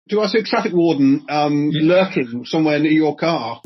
Do I see a traffic warden lurking somewhere near your car?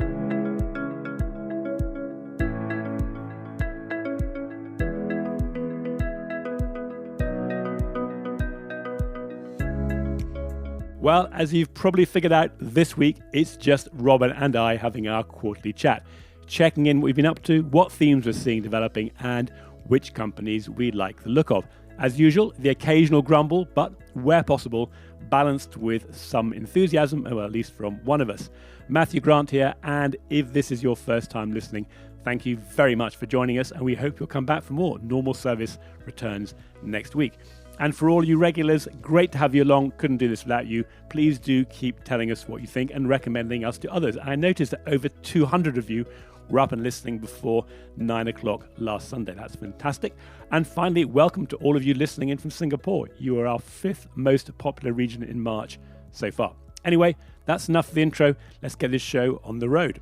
Well, as you've probably figured out, this week it's just Robin and I having our quarterly chat, checking in what we've been up to, what themes we're seeing developing, and which companies we like the look of. As usual, the occasional grumble, but where possible, balanced with some enthusiasm, or at least from one of us. Matthew Grant here, and if this is your first time listening, thank you very much for joining us, and we hope you'll come back for more. Normal service returns next week. And for all you regulars, great to have you along. Couldn't do this without you. Please do keep telling us what you think and recommending us to others. I noticed that over 200 of you were up and listening before 9 o'clock last Sunday. That's fantastic. And finally, welcome to all of you listening in from Singapore. You are our 5th most popular region in March so far. Anyway, that's enough for the intro. Let's get this show on the road.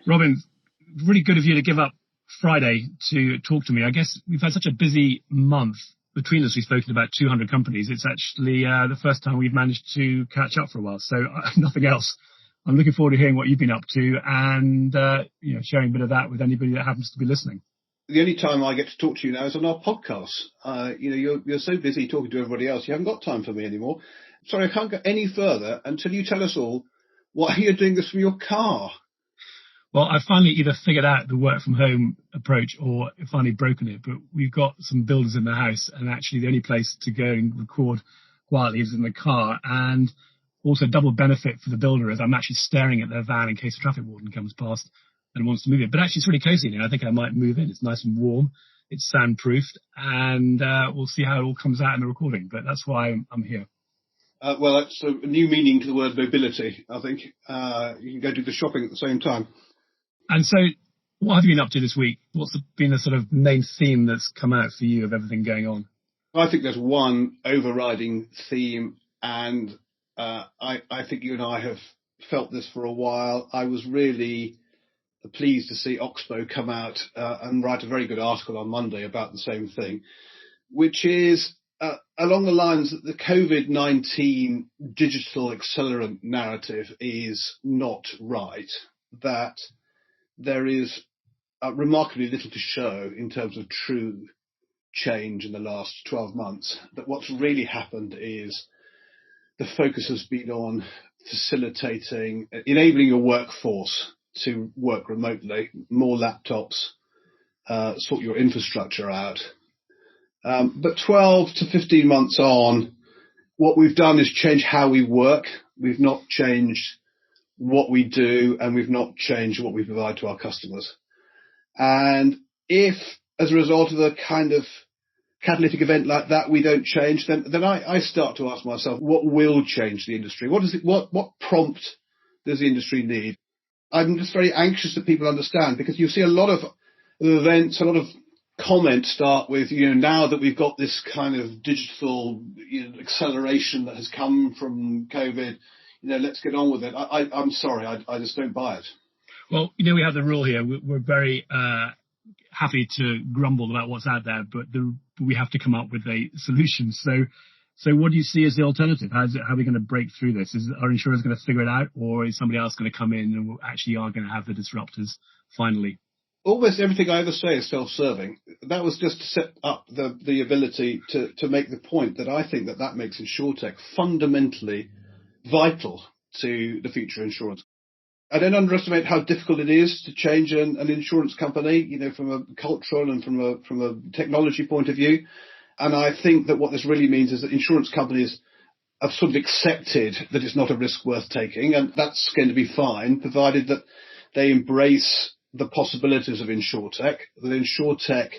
Robin, really good of you to give up Friday to talk to me. I guess we've had such a busy month. Between us, we've spoken to about 200 companies. It's actually the first time we've managed to catch up for a while. So nothing else. I'm looking forward to hearing what you've been up to and sharing a bit of that with anybody that happens to be listening. The only time I get to talk to you now is on our podcast. You're so busy talking to everybody else, you haven't got time for me anymore. Sorry, I can't go any further until you tell us all why you're doing this from your car. Well, I finally either figured out the work from home approach or finally broken it, but we've got some builders in the house, and actually the only place to go and record quietly is in the car. And also double benefit for the builder is I'm actually staring at their van in case a traffic warden comes past and wants to move it. But actually it's really cozy in here. I think I might move in. It's nice and warm. It's soundproofed, and we'll see how it all comes out in the recording. But that's why I'm here. Well, that's a new meaning to the word mobility, I think. You can go do the shopping at the same time. And so what have you been up to this week? What's been the sort of main theme that's come out for you of everything going on? I think there's one overriding theme, and I think you and I have felt this for a while. I was really pleased to see Oxbow come out and write a very good article on Monday about the same thing, which is along the lines that the COVID-19 digital accelerant narrative is not right, that there is remarkably little to show in terms of true change in the last 12 months, that what's really happened is the focus has been on facilitating, enabling your workforce to work remotely, more laptops, sort your infrastructure out. But 12 to 15 months on, what we've done is change how we work. We've not changed what we do, and we've not changed what we provide to our customers. And if, as a result of a kind of catalytic event like that, we don't change, then I start to ask myself, what will change the industry? What prompt does the industry need? I'm just very anxious that people understand, because you see a lot of events, a lot of comments start with, now that we've got this kind of digital acceleration that has come from COVID, let's get on with it. I'm sorry, I just don't buy it. Well, we have the rule here. We're very happy to grumble about what's out there, but we have to come up with a solution. So what do you see as the alternative? How are we going to break through this? Are insurers going to figure it out, or is somebody else going to come in and we actually are going to have the disruptors finally? Almost everything I ever say is self-serving. That was just to set up the ability to make the point that I think that makes insurtech fundamentally vital to the future of insurance. I don't underestimate how difficult it is to change an insurance company, from a cultural and from a technology point of view. And I think that what this really means is that insurance companies have sort of accepted that it's not a risk worth taking, and that's going to be fine, provided that they embrace the possibilities of insurtech, that insurtech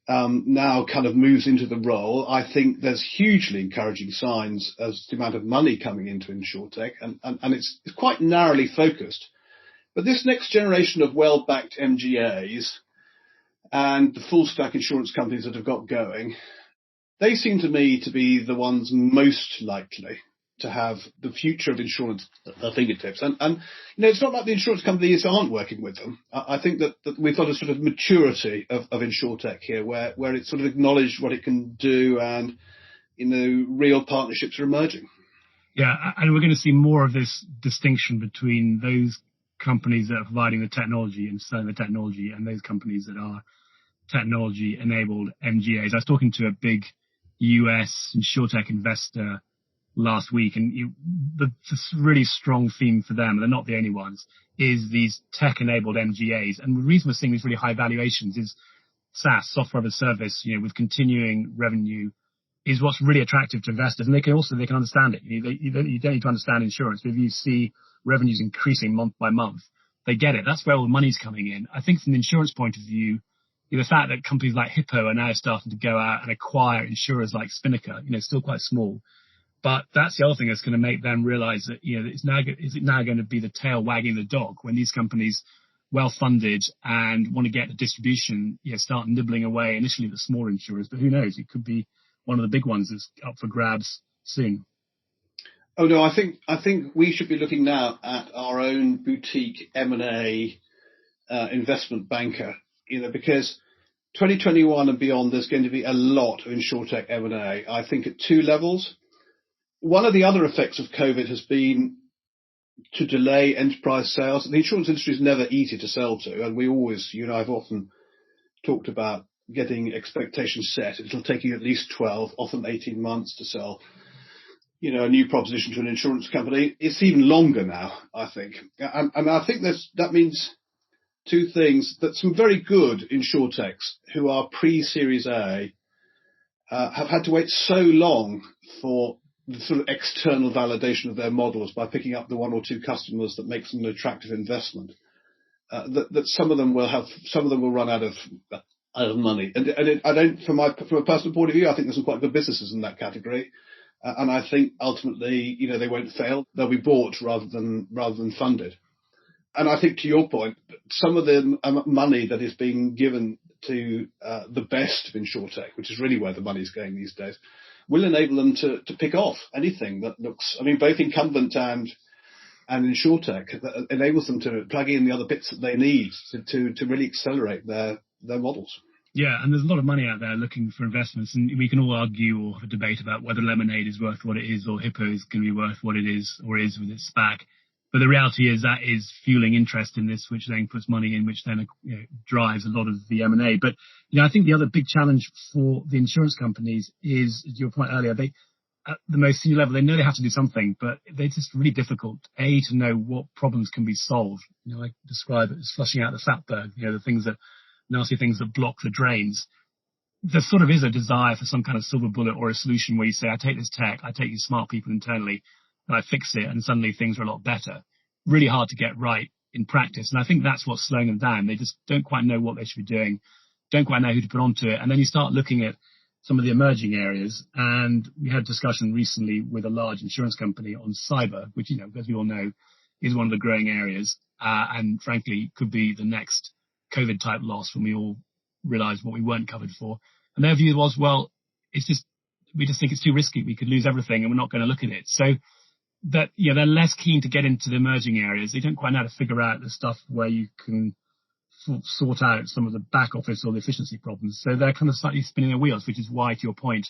now kind of moves into the role. I think there's hugely encouraging signs as to the amount of money coming into insurtech, and it's quite narrowly focused. But this next generation of well-backed MGAs and the full-stack insurance companies that have got going, they seem to me to be the ones most likely to have the future of insurance at their fingertips. And it's not like the insurance companies aren't working with them. I think that we've got a sort of maturity of insurtech here where it's sort of acknowledged what it can do, and, real partnerships are emerging. Yeah, and we're going to see more of this distinction between those companies that are providing the technology and selling the technology and those companies that are technology-enabled MGAs. I was talking to a big US insurtech investor last week, and the really strong theme for them, and they're not the only ones, is these tech-enabled MGAs. And the reason we're seeing these really high valuations is SaaS, software as a service, with continuing revenue, is what's really attractive to investors. And they can understand it. You don't need to understand insurance, but if you see revenues increasing month by month, they get it. That's where all the money's coming in. I think from the insurance point of view, the fact that companies like Hippo are now starting to go out and acquire insurers like Spinnaker, still quite small. But that's the other thing that's going to make them realize that, is it now going to be the tail wagging the dog when these companies, well-funded and want to get the distribution, start nibbling away initially at the small insurers. But who knows? It could be one of the big ones that's up for grabs soon. Oh, no, I think we should be looking now at our own boutique M&A investment banker, because 2021 and beyond, there's going to be a lot of insurtech M&A, I think, at two levels. One of the other effects of COVID has been to delay enterprise sales. The insurance industry is never easy to sell to, and we always, I've often talked about getting expectations set. It'll take you at least 12, often 18 months to sell, a new proposition to an insurance company. It's even longer now, I think. And I think that means two things: that some very good insurtechs who are pre-Series A have had to wait so long for the sort of external validation of their models by picking up the one or two customers that makes them an attractive investment. That some of them will run out of money. And I don't, from a personal point of view, I think there's some quite good businesses in that category. And I think ultimately, they won't fail. They'll be bought rather than funded. And I think, to your point, some of the money that is being given to the best of insurtech, which is really where the money's going these days, will enable them to pick off anything that looks, both incumbent and insurtech, that enables them to plug in the other bits that they need to really accelerate their models. Yeah, and there's a lot of money out there looking for investments, and we can all argue or have a debate about whether Lemonade is worth what it is or Hippo is going to be worth what it is or is with its SPAC. But the reality is that is fueling interest in this, which then puts money in, which then drives a lot of the M&A. But I think the other big challenge for the insurance companies is, to your point earlier, they at the most senior level, they know they have to do something, but they're just really difficult, to know what problems can be solved. I describe it as flushing out the fatberg, the nasty things that block the drains. There sort of is a desire for some kind of silver bullet or a solution where you say, I take this tech, I take these smart people internally, and I fix it, and suddenly things are a lot better. Really hard to get right in practice. And I think that's what's slowing them down. They just don't quite know what they should be doing, don't quite know who to put onto it. And then you start looking at some of the emerging areas. And we had a discussion recently with a large insurance company on cyber, which, as we all know, is one of the growing areas. And frankly, could be the next COVID type loss when we all realize what we weren't covered for. And their view was, well, we just think it's too risky. We could lose everything and we're not going to look at it. So that, they're less keen to get into the emerging areas. They don't quite know how to figure out the stuff where you can sort out some of the back office or the efficiency problems. So they're kind of slightly spinning their wheels, which is why, to your point,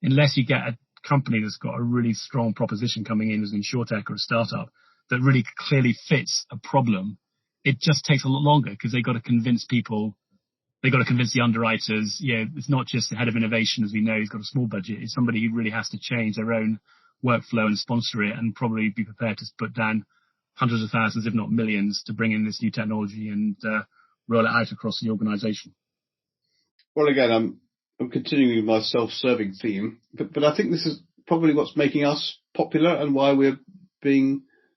unless you get a company that's got a really strong proposition coming in as an insurtech or a startup that really clearly fits a problem, it just takes a lot longer because they've got to convince people. They've got to convince the underwriters. It's not just the head of innovation, as we know, he's got a small budget. It's somebody who really has to change their own workflow and sponsor it and probably be prepared to put down hundreds of thousands, if not millions, to bring in this new technology and roll it out across the organization. Well, again, I'm continuing with my self-serving theme, but I think this is probably what's making us popular and why we're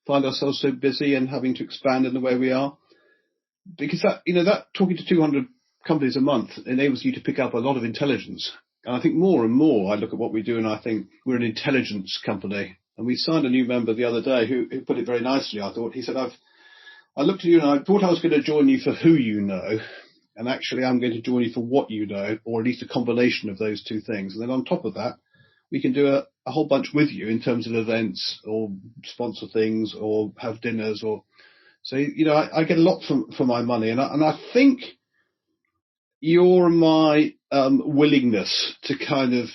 find ourselves so busy and having to expand in the way we are. Because that talking to 200 companies a month enables you to pick up a lot of intelligence. And I think more and more I look at what we do and I think we're an intelligence company. And we signed a new member the other day who put it very nicely, I thought. He said, I looked at you and I thought I was going to join you for who you know. And actually I'm going to join you for what you know, or at least a combination of those two things. And then on top of that, we can do a whole bunch with you in terms of events or sponsor things or have dinners or so. I get a lot for my money, and I think your and my willingness to kind of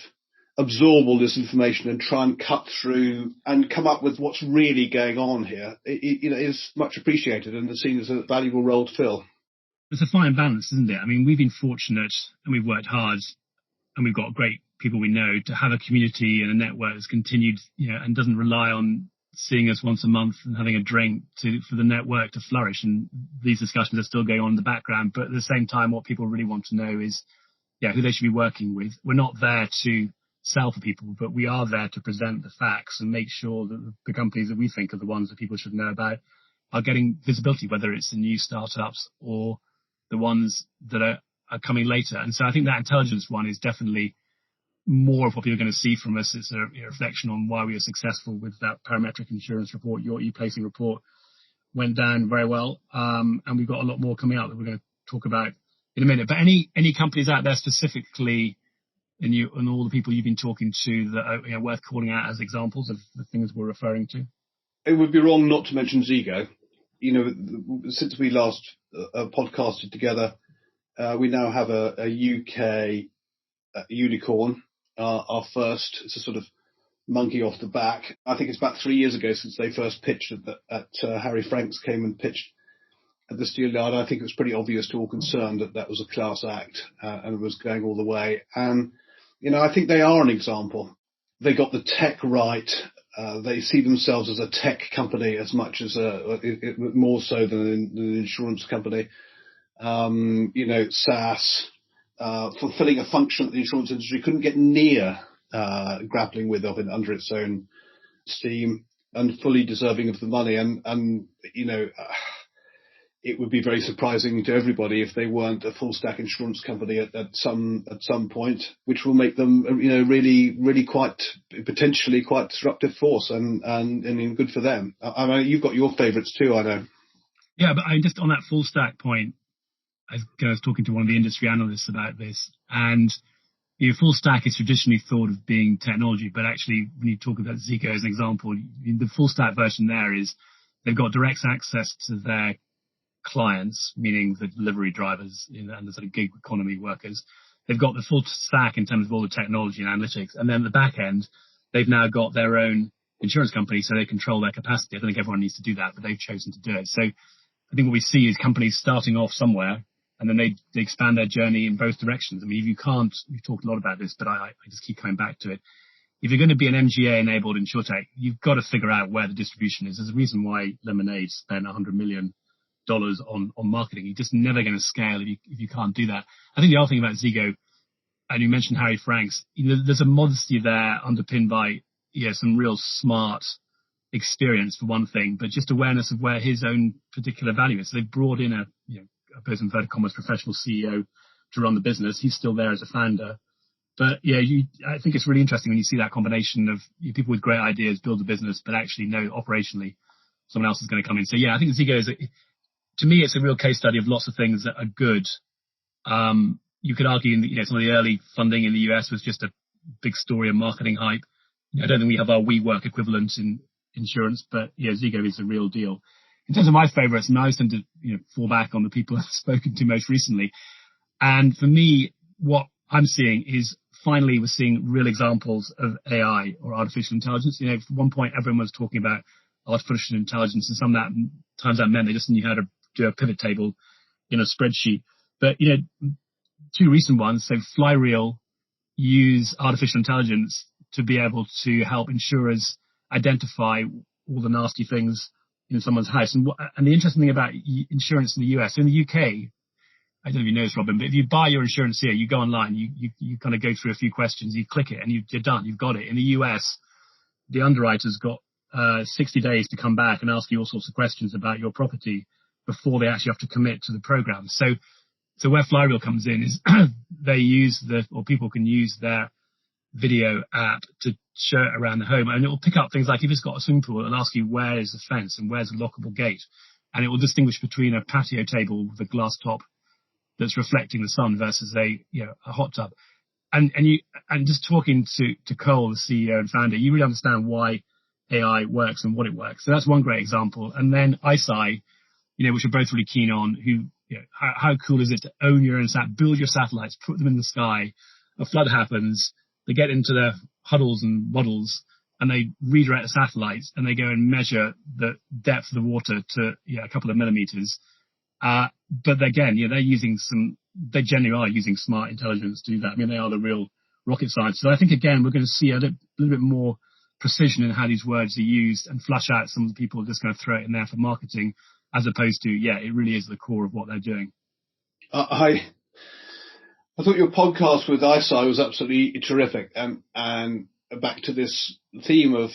absorb all this information and try and cut through and come up with what's really going on here, is much appreciated and is seen as a valuable role to fill. It's a fine balance, isn't it? I mean, we've been fortunate and we've worked hard and we've got great people we know to have a community and a network that's continued, and doesn't rely on seeing us once a month and having a drink for the network to flourish. And these discussions are still going on in the background. But at the same time, what people really want to know is, who they should be working with. We're not there to sell for people, but we are there to present the facts and make sure that the companies that we think are the ones that people should know about are getting visibility, whether it's the new startups or the ones that are coming later. And so I think that intelligence one is definitely more of what people are going to see from us. It's a reflection on why we were successful with that parametric insurance report. Your e-placing report went down very well, and we've got a lot more coming out that we're going to talk about in a minute. But any companies out there specifically, and all the people you've been talking to that are worth calling out as examples of the things we're referring to? It would be wrong not to mention Zego. Since we last podcasted together, we now have a UK unicorn. Our first, it's a sort of monkey off the back. I think it's about 3 years ago since they first pitched at Harry Franks came and pitched at the Steel Yard. I think it was pretty obvious to all concerned that was a class act and it was going all the way. And, I think they are an example. They got the tech right. They see themselves as a tech company as much as more so than an insurance company. SaaS, fulfilling a function that the insurance industry couldn't get near grappling with under its own steam, and fully deserving of the money. And it would be very surprising to everybody if they weren't a full stack insurance company at some point, which will make them, really quite potentially quite disruptive force and good for them. I mean, you've got your favourites too, I know. Yeah, but just on that full stack point, I was talking to one of the industry analysts about this, and full stack is traditionally thought of being technology, but actually when you talk about Zego as an example, the full stack version there is they've got direct access to their clients, meaning the delivery drivers and the sort of gig economy workers. They've got the full stack in terms of all the technology and analytics, and then the back end, they've now got their own insurance company, so they control their capacity. I don't think everyone needs to do that, but they've chosen to do it. So I think what we see is companies starting off somewhere, and then they expand their journey in both directions. I mean, we've talked a lot about this, but I just keep coming back to it. If you're going to be an MGA-enabled insurtech, you've got to figure out where the distribution is. There's a reason why Lemonade spent $100 million on marketing. You're just never going to scale if you can't do that. I think the other thing about Zego, and you mentioned Harry Franks, there's a modesty there underpinned by some real smart experience for one thing, but just awareness of where his own particular value is. So they've brought in a person, inverted commas, professional CEO to run the business. He's still there as a founder. But I think it's really interesting when you see that combination of people with great ideas build a business, but actually know operationally someone else is going to come in. So I think Zego to me, it's a real case study of lots of things that are good. You could argue, some of the early funding in the US was just a big story of marketing hype. I don't think we have our WeWork equivalent in insurance, but Zego is the real deal. In terms of my favourites, I always tend to fall back on the people I've spoken to most recently. And for me, what I'm seeing is finally we're seeing real examples of AI or artificial intelligence. At one point everyone was talking about artificial intelligence, and sometimes that meant they just knew how to do a pivot table in a spreadsheet. But two recent ones, so Flyreel use artificial intelligence to be able to help insurers identify all the nasty things in someone's house. And the interesting thing about insurance in the US, in the UK, I don't know if you know this, Robin, but if you buy your insurance here, you go online, you kind of go through a few questions, you click it, and you're done, you've got it. In the US, the underwriter's got 60 days to come back and ask you all sorts of questions about your property before they actually have to commit to the program. So where Flyreel comes in is people can use their video app to show it around the home, and it will pick up things like if it's got a swimming pool, it'll ask you where is the fence and where's the lockable gate, and it will distinguish between a patio table with a glass top that's reflecting the sun versus a hot tub. and just talking to Cole, the CEO and founder, you really understand why AI works and what it works. So that's one great example. And then ISI, which we're both really keen on, how cool is it to own your own build your satellites, put them in the sky, a flood happens, they get into their huddles and waddles, and they redirect the satellites, and they go and measure the depth of the water to a couple of millimeters. But again, they generally are using smart intelligence to do that. I mean, they are the real rocket science. So I think, again, we're going to see a little bit more precision in how these words are used and flush out some of the people just going to throw it in there for marketing, as opposed to, it really is the core of what they're doing. I thought your podcast with ISI was absolutely terrific. And back to this theme of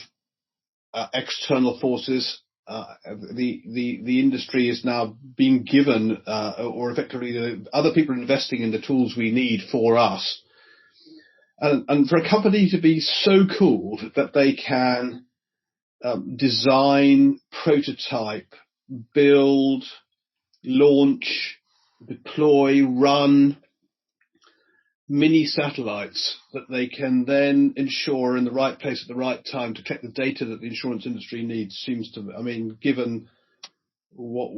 external forces, the industry is now being given, or effectively other people are investing in the tools we need for us. And for a company to be so cool that they can design, prototype, build, launch, deploy, run mini satellites that they can then ensure in the right place at the right time to collect the data that the insurance industry needs seems to, given what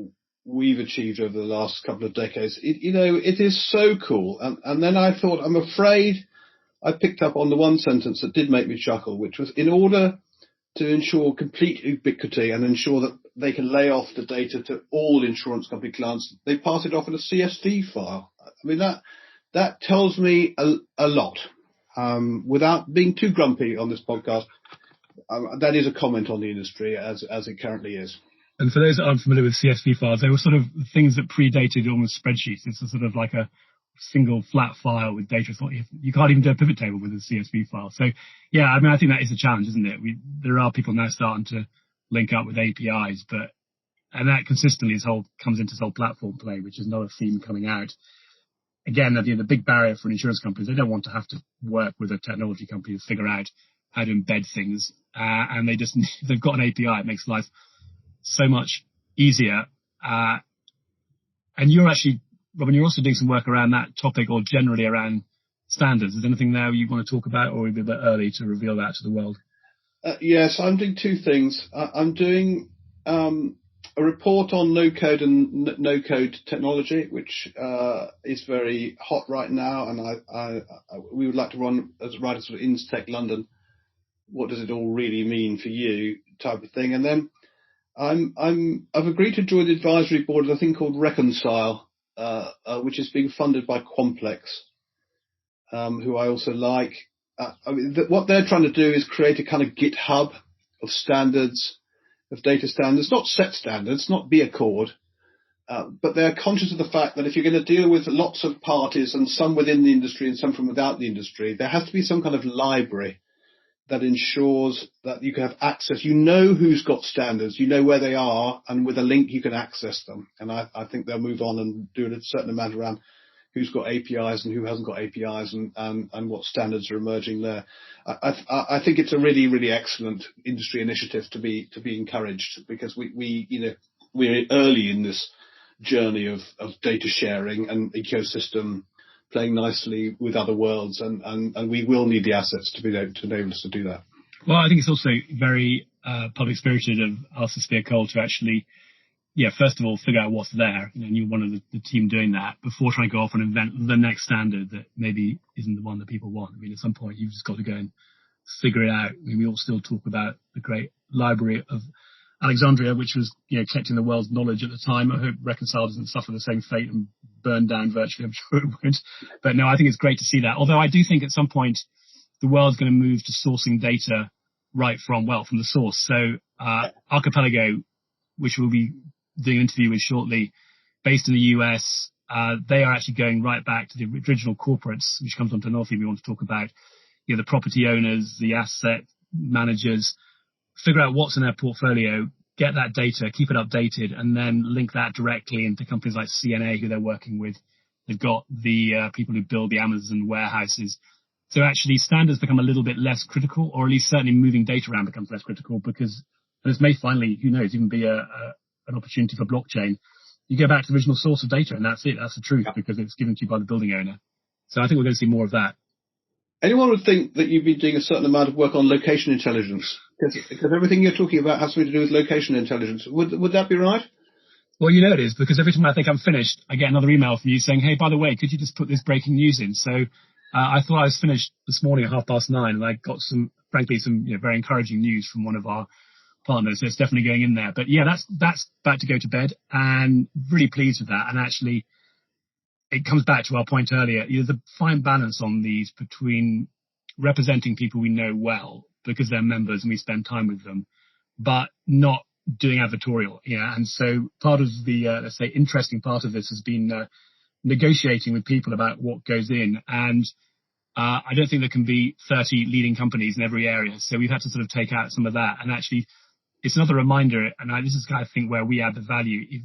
we've achieved over the last couple of decades, it is so cool. And then I thought, I'm afraid I picked up on the one sentence that did make me chuckle, which was, in order to ensure complete ubiquity and ensure that they can lay off the data to all insurance company clients, they pass it off in a CSV file. That tells me a lot. Without being too grumpy on this podcast, that is a comment on the industry as it currently is. And for those that aren't familiar with CSV files, they were sort of things that predated almost spreadsheets. It's a sort of like a single flat file with data. You can't even do a pivot table with a CSV file. So, I think that is a challenge, isn't it? There are people now starting to link up with APIs, and that consistently comes into this whole platform play, which is another theme coming out. Again, the big barrier for insurance companies, they don't want to have to work with a technology company to figure out how to embed things. And if they've got an API, it makes life so much easier. And you're actually, Robin, you're also doing some work around that topic, or generally around standards. Is there anything there you want to talk about, or is it a bit early to reveal that to the world? Yes, I'm doing two things. I'm doing a report on no-code and no-code technology, which is very hot right now, and we would like to write a sort of InsTech London. What does it all really mean for you, type of thing? And then I've agreed to join the advisory board of a thing called Reconcile, which is being funded by Quamplex, who I also like. What they're trying to do is create a kind of GitHub of standards, of data standards, not set standards, not be a code, but they're conscious of the fact that if you're going to deal with lots of parties, and some within the industry and some from without the industry, there has to be some kind of library that ensures that you can have access. You know who's got standards, you know where they are, and with a link you can access them. And I think they'll move on and do a certain amount around who's got APIs and who hasn't got APIs, and what standards are emerging there. I think it's a really, really excellent industry initiative to be encouraged, because we're early in this journey of data sharing and ecosystem playing nicely with other worlds, and we will need the assets to be able to do that. Well, I think it's also very public spirited of Arthur Spear Cole to actually, first of all, figure out what's there, and you're one of the team doing that, before trying to go off and invent the next standard that maybe isn't the one that people want. At some point, you've just got to go and figure it out. We all still talk about the great library of Alexandria, which was, collecting the world's knowledge at the time. I hope Reconcile doesn't suffer the same fate and burn down virtually. I'm sure it won't. But no, I think it's great to see that. Although I do think at some point the world's going to move to sourcing data from the source. So Archipelago, which we'll be doing an interview with shortly, based in the US, they are actually going right back to the original corporates, which comes on to another thing we want to talk about. The property owners, the asset managers, figure out what's in their portfolio, get that data, keep it updated, and then link that directly into companies like CNA, who they're working with. They've got the people who build the Amazon warehouses. So actually standards become a little bit less critical, or at least certainly moving data around becomes less critical, because this may finally, who knows, even be an opportunity for blockchain. You go back to the original source of data, and that's it. That's the truth, because it's given to you by the building owner. So I think we're going to see more of that. Anyone would think that you've been doing a certain amount of work on location intelligence, because everything you're talking about has something to do with location intelligence. Would that be right? Well, you know it is, because every time I think I'm finished, I get another email from you saying, hey, by the way, could you just put this breaking news in? So I thought I was finished this morning at 9:30, and I got some very encouraging news from one of our partners. So it's definitely going in there. But yeah, that's about to go to bed, and really pleased with that. And actually, it comes back to our point earlier. There's a fine balance on these between representing people we know well because they're members and we spend time with them, but not doing advertorial. Yeah. And so part of the, let's say, interesting part of this has been negotiating with people about what goes in. And I don't think there can be 30 leading companies in every area. So we've had to sort of take out some of that. And actually, it's another reminder, and this is kind of thing where we add the value.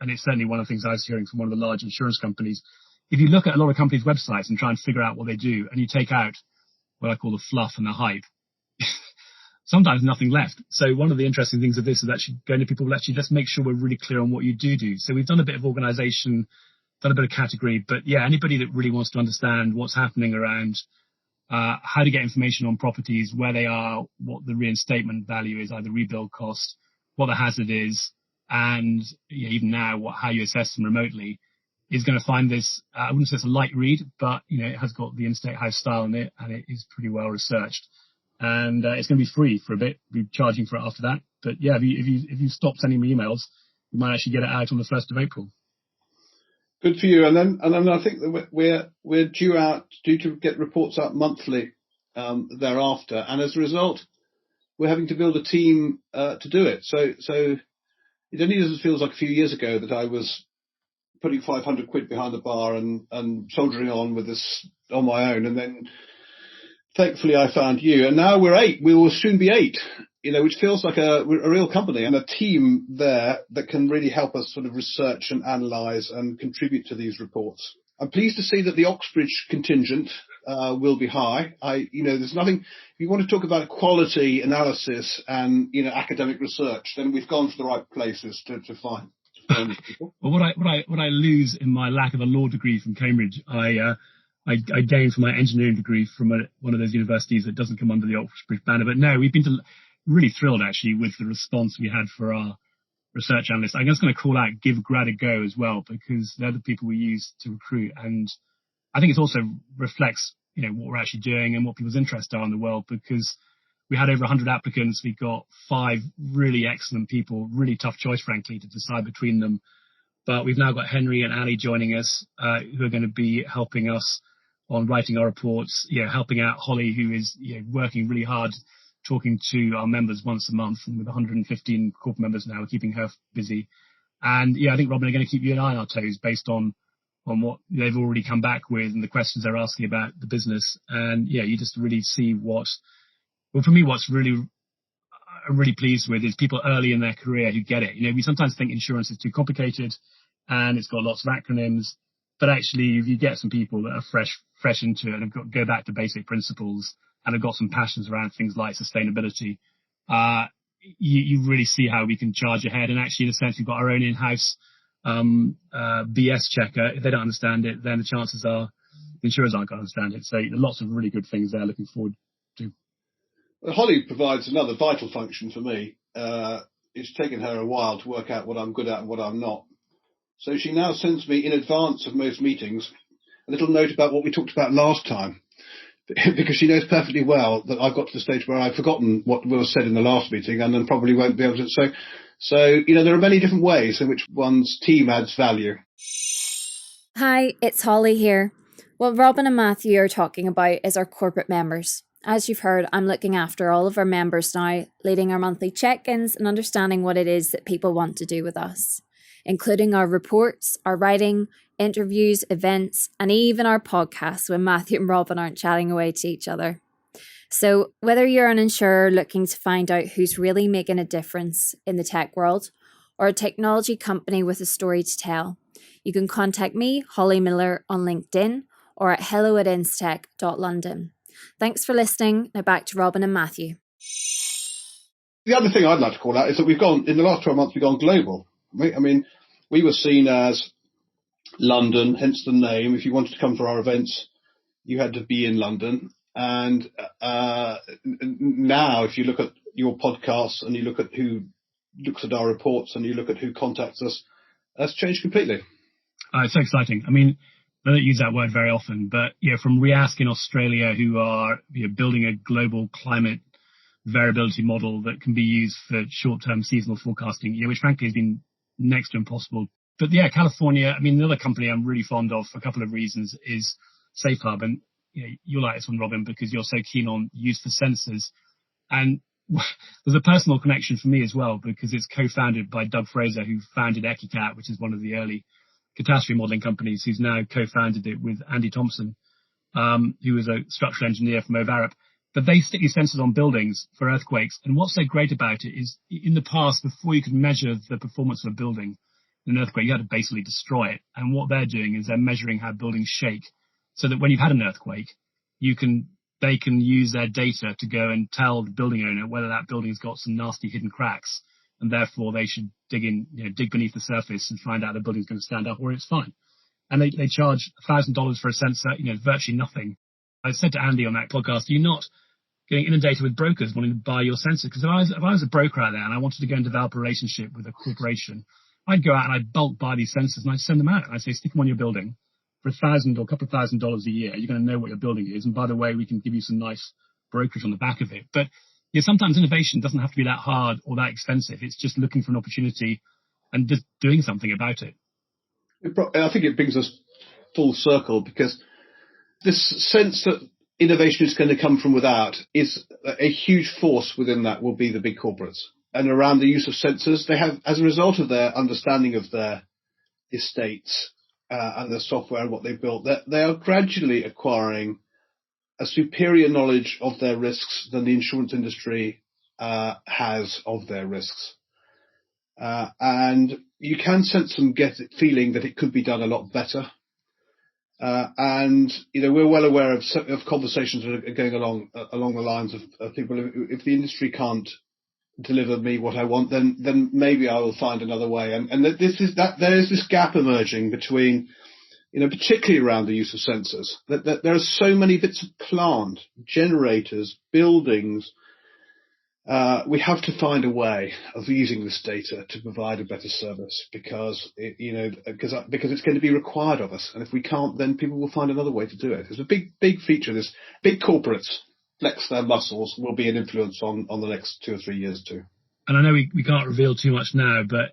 And it's certainly one of the things I was hearing from one of the large insurance companies. If you look at a lot of companies' websites and try and figure out what they do, and you take out what I call the fluff and the hype, sometimes nothing left. So one of the interesting things of this is actually going to people, let's make sure we're really clear on what you do. So we've done a bit of organization, done a bit of category, but yeah, anybody that really wants to understand what's happening around how to get information on properties, where they are, what the reinstatement value is, either rebuild cost, what the hazard is, and even now how you assess them remotely, is going to find this. I wouldn't say it's a light read, but it has got the InsTech House style in it, and it is pretty well researched. And it's going to be free for a bit. We'll be charging for it after that. But yeah, if you stop sending me emails, you might actually get it out on the 1st of April. Good for you. And then I think that we're due to get reports out monthly thereafter, and as a result, we're having to build a team to do it. So it only doesn't feel like a few years ago that I was putting 500 quid behind the bar and soldiering on with this on my own, and then thankfully I found you, and now we're 8. We will soon be 8. Which feels like a real company and a team there that can really help us sort of research and analyse and contribute to these reports. I'm pleased to see that the Oxbridge contingent will be high. There's nothing. If you want to talk about quality analysis and academic research, then we've gone to the right places to find these people. Well, what I lose in my lack of a law degree from Cambridge, I gained from my engineering degree from one of those universities that doesn't come under the Oxbridge banner. But no, we've been really thrilled actually with the response we had for our research analysts. I'm just going to call out Give Grad a Go as well, because they're the people we use to recruit. And I think it also reflects, what we're actually doing and what people's interests are in the world, because we had over 100 applicants. We got 5 really excellent people, really tough choice, frankly, to decide between them. But we've now got Henry and Ali joining us, who are going to be helping us on writing our reports, helping out Holly, who is working really hard, talking to our members once a month, and with 115 corporate members now, we're keeping her busy. And I think Robin are going to keep you and I on our toes based on what they've already come back with and the questions they're asking about the business. And you just really see for me, what's really I'm really pleased with is people early in their career who get it. We sometimes think insurance is too complicated and it's got lots of acronyms, but actually if you get some people that are fresh into it and have got go back to basic principles and have got some passions around things like sustainability, you really see how we can charge ahead. And actually, in a sense, we've got our own in-house BS checker. If they don't understand it, then the chances are the insurers aren't going to understand it. So lots of really good things there looking forward to. Well, Holly provides another vital function for me. It's taken her a while to work out what I'm good at and what I'm not. So she now sends me, in advance of most meetings, a little note about what we talked about last time, because she knows perfectly well that I've got to the stage where I've forgotten what was said in the last meeting and then probably won't be able to. So there are many different ways in which one's team adds value. Hi, it's Holly here. What Robin and Matthew are talking about is our corporate members. As you've heard, I'm looking after all of our members now, leading our monthly check-ins and understanding what it is that people want to do with us, including our reports, our writing, interviews, events, and even our podcasts when Matthew and Robin aren't chatting away to each other. So whether you're an insurer looking to find out who's really making a difference in the tech world, or a technology company with a story to tell, you can contact me, Holly Miller, on LinkedIn or at hello@instech.london. Thanks for listening. Now back to Robin and Matthew. The other thing I'd like to call out is that in the last 12 months, we've gone global. We were seen as London, hence the name. If you wanted to come for our events, you had to be in London. And now, if you look at your podcasts and you look at who looks at our reports and you look at who contacts us, that's changed completely. It's so exciting. I mean, I don't use that word very often, but from RIASC in Australia, who are building a global climate variability model that can be used for short-term seasonal forecasting, which frankly has been next to impossible. But California, I mean, another company I'm really fond of for a couple of reasons is SafeHub. And you like this one, Robin, because you're so keen on use for sensors. And there's a personal connection for me as well, because it's co-founded by Doug Fraser, who founded EquiCat, which is one of the early catastrophe modeling companies, who's now co-founded it with Andy Thompson, who is a structural engineer from O'Varup. But they stick these sensors on buildings for earthquakes. And what's so great about it is, in the past, before you could measure the performance of a building in an earthquake, you had to basically destroy it. And what they're doing is they're measuring how buildings shake, so that when you've had an earthquake, they can use their data to go and tell the building owner whether that building's got some nasty hidden cracks, and therefore they should dig beneath the surface and find out the building's going to stand up or it's fine. And they charge $1,000 for a sensor, virtually nothing. I said to Andy on that podcast, you're not getting inundated with brokers wanting to buy your sensor. Because if I was a broker out there and I wanted to go and develop a relationship with a corporation, I'd go out and I'd bulk buy these sensors and I'd send them out. And I'd say, stick them on your building for $1,000 or a couple of $1,000 a year. You're going to know what your building is. And by the way, we can give you some nice brokerage on the back of it. But sometimes innovation doesn't have to be that hard or that expensive. It's just looking for an opportunity and just doing something about it. I think it brings us full circle, because this sense that innovation is going to come from without is a huge force within that will be the big corporates. And around the use of sensors, they have, as a result of their understanding of their estates and their software and what they've built, they are gradually acquiring a superior knowledge of their risks than the insurance industry has of their risks. And you can sense them feeling that it could be done a lot better. And we're well aware of conversations that are going along the lines of people. If the industry can't deliver me what I want, then maybe I will find another way. And there is this gap emerging between, particularly around the use of sensors. That there are so many bits of plant, generators, buildings. We have to find a way of using this data to provide a better service, because it's going to be required of us. And if we can't, then people will find another way to do it. It's a big feature. This big corporates flex their muscles will be an influence on the next 2 or 3 years too. And I know we can't reveal too much now, but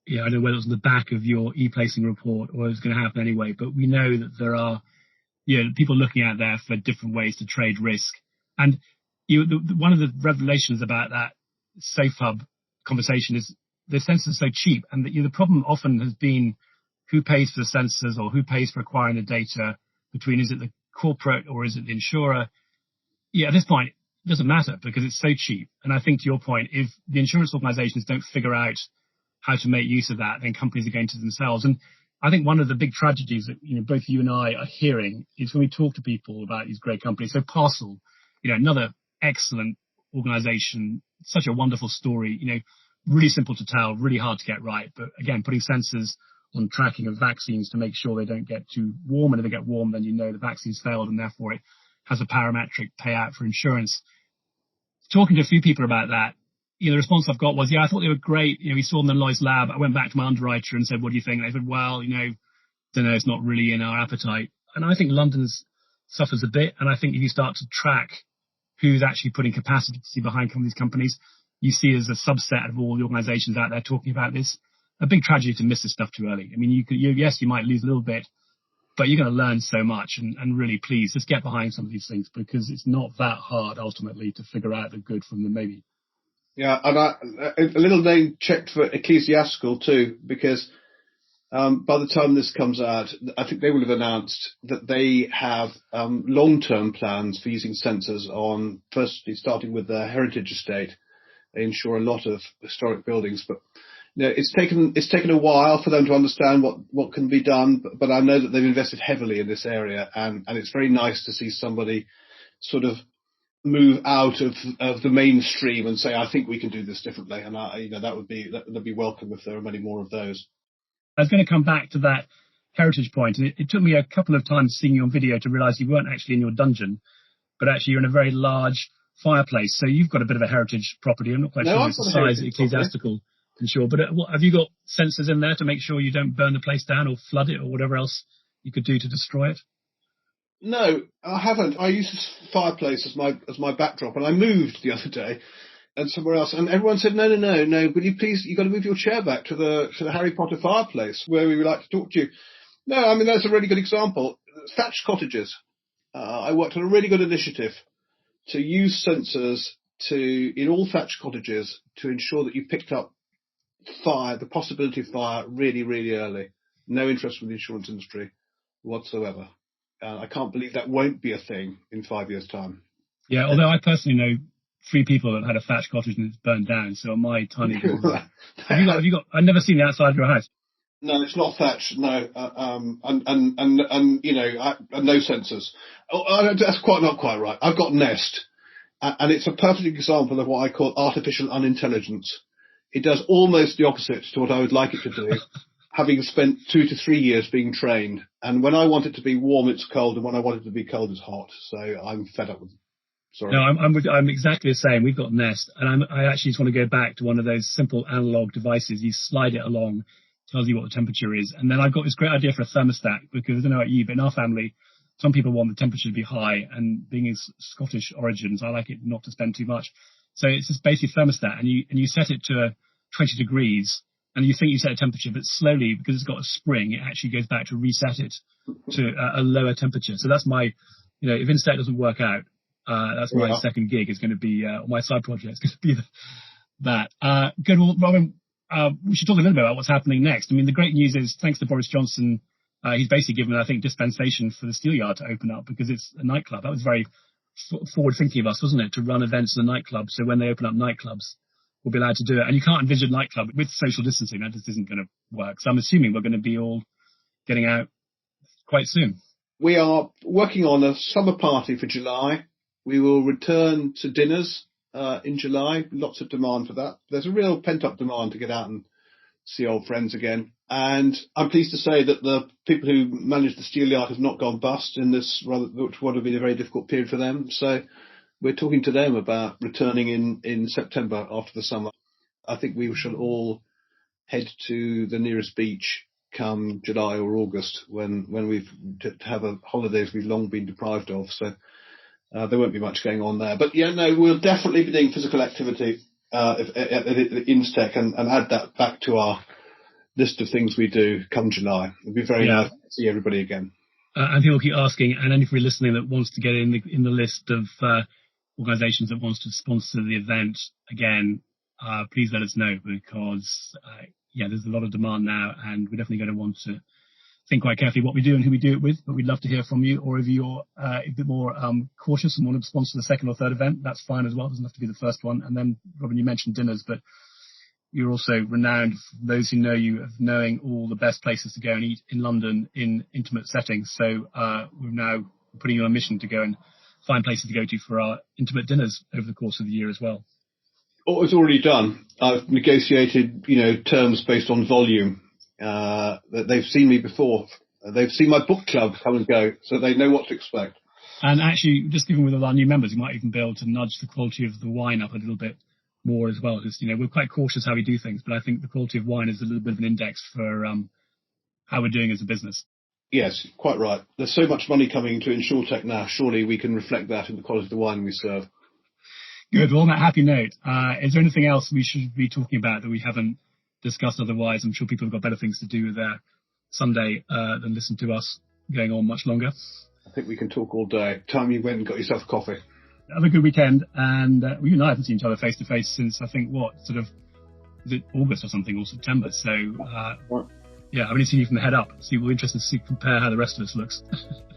I don't know whether it was on the back of your e-placing report or it was going to happen anyway. But we know that there are people looking out there for different ways to trade risk. And one of the revelations about that SafeHub conversation is the sensors are so cheap, and the problem often has been who pays for the sensors or who pays for acquiring the data, between is it the corporate or is it the insurer? At this point, it doesn't matter because it's so cheap. And I think to your point, if the insurance organizations don't figure out how to make use of that, then companies are going to themselves. And I think one of the big tragedies that both you and I are hearing is when we talk to people about these great companies. So Parcel, another excellent organization, such a wonderful story, really simple to tell, really hard to get right. But again, putting sensors on tracking of vaccines to make sure they don't get too warm. And if they get warm, then the vaccine's failed and therefore it has a parametric payout for insurance. Talking to a few people about that, the response I've got was, I thought they were great. We saw them in Lloyd's lab. I went back to my underwriter and said, what do you think? And they said, well, don't know, it's not really in our appetite. And I think London suffers a bit. And I think if you start to track who's actually putting capacity behind these companies, you see as a subset of all the organizations out there talking about this, a big tragedy to miss this stuff too early. I mean, yes, you might lose a little bit, but you're going to learn so much. And really, please, just get behind some of these things, because it's not that hard ultimately to figure out the good from the maybe. Yeah, and a little name checked for ecclesiastical too, because by the time this comes out, I think they will have announced that they have long-term plans for using sensors on, firstly, starting with their heritage estate. They insure a lot of historic buildings, but it's taken a while for them to understand what can be done. But I know that they've invested heavily in this area, and it's very nice to see somebody sort of move out of the mainstream and say, I think we can do this differently. And that'd be welcome if there are many more of those. I was going to come back to that heritage point. It took me a couple of times seeing you on video to realize you weren't actually in your dungeon. but actually you're in a very large fireplace. So you've got a bit of a heritage property. I'm not quite sure it's the size ecclesiastical ensure, but have you got sensors in there to make sure you don't burn the place down or flood it or whatever else you could do to destroy it? No, I haven't. I use this fireplace as my backdrop, and I moved the other day and somewhere else, and everyone said, no, will you please, you've got to move your chair back to the Harry Potter fireplace where we would like to talk to you. No, I mean, that's a really good example. Thatched cottages. I worked on a really good initiative to use sensors in all thatched cottages to ensure that you picked up fire, the possibility of fire, really, really early. No interest from the insurance industry whatsoever. I can't believe that won't be a thing in 5 years' time. Yeah, although I personally know 3 people that had a thatched cottage and it's burned down. So on my tiny little, have you got? I've never seen the outside of your house. No, it's not thatched. No, and you know, no sensors. That's not quite right. I've got Nest, and it's a perfect example of what I call artificial unintelligence. It does almost the opposite to what I would like it to do, having spent 2 to 3 years being trained. And when I want it to be warm, it's cold, and when I want it to be cold, it's hot. So I'm fed up with it. Sorry. No, I'm exactly the same. We've got Nest, and I actually just want to go back to one of those simple analog devices. You slide it along, tells you what the temperature is, and then I've got this great idea for a thermostat, because I don't know about you, but in our family, some people want the temperature to be high, and being of Scottish origins, I like it not to spend too much. So it's just basically thermostat, and you set it to 20 degrees, and you think you set a temperature, but slowly, because it's got a spring, it actually goes back to reset it to a lower temperature. So that's my, if InsTech doesn't work out, that's my second gig is going to be, my side project is going to be that. Good. Well, Robin, we should talk a little bit about what's happening next. I mean, the great news is, thanks to Boris Johnson, he's basically given, I think, dispensation for the Steelyard to open up because it's a nightclub. That was very forward thinking of us, wasn't it, to run events in a nightclub. So when they open up nightclubs, we'll be allowed to do it. And you can't envision a nightclub with social distancing. That just isn't going to work. So I'm assuming we're going to be all getting out quite soon. We are working on a summer party for July. We will return to dinners in July. Lots of demand for that. There's a real pent-up demand to get out and see old friends again. And I'm pleased to say that the people who managed the Steelyard have not gone bust in this, which would have been a very difficult period for them. So we're talking to them about returning in September after the summer. I think we shall all head to the nearest beach come July or August when we've to have holidays we've long been deprived of. So there won't be much going on there. But we'll definitely be doing physical activity at InsTech and add that back to our list of things we do come July. It'll be very nice to see everybody again. And people keep asking, and anybody listening that wants to get in the list of organisations that wants to sponsor the event again, please let us know, because there's a lot of demand now, and we're definitely going to want to think quite carefully what we do and who we do it with. But we'd love to hear from you, or if you're a bit more cautious and want to sponsor the second or third event, that's fine as well. It doesn't have to be the first one. And then, Robin, you mentioned dinners, but you're also renowned, for those who know you, of knowing all the best places to go and eat in London in intimate settings. So we're now putting you on a mission to go and find places to go to for our intimate dinners over the course of the year as well. Oh, it's already done. I've negotiated, terms based on volume. They've seen me before. They've seen my book club come and go, so they know what to expect. And actually, just given with all our new members, you might even be able to nudge the quality of the wine up a little bit more as well. Because, we're quite cautious how we do things, but I think the quality of wine is a little bit of an index for how we're doing as a business. Yes, quite right. There's so much money coming into insurtech now. Surely we can reflect that in the quality of the wine we serve. Good. Well, on that happy note, is there anything else we should be talking about that we haven't discussed otherwise? I'm sure people have got better things to do with their Sunday than listen to us going on much longer. I think we can talk all day. Time you went and got yourself a coffee. Have a good weekend. And you and I haven't seen each other face to face since, I think, is it August or something, or September? So, I've only seen you from the head up. So we're interested to compare how the rest of us looks.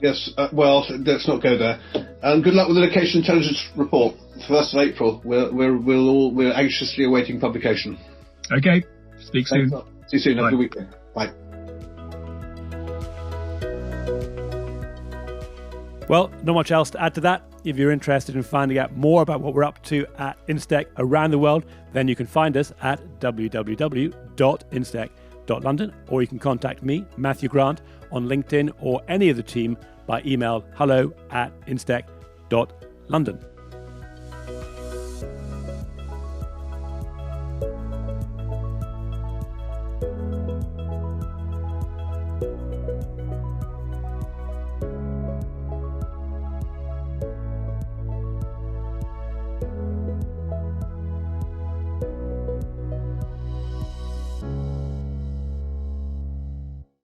Yes, well, let's not go there. And good luck with the location intelligence report. 1st of April. We're anxiously awaiting publication. Okay. Speak soon. See you soon. Bye. Have a good weekend. Bye. Well, not much else to add to that. If you're interested in finding out more about what we're up to at InsTech around the world, then you can find us at www.instech.london, or you can contact me, Matthew Grant, on LinkedIn or any of the team by email hello@instech.london. London.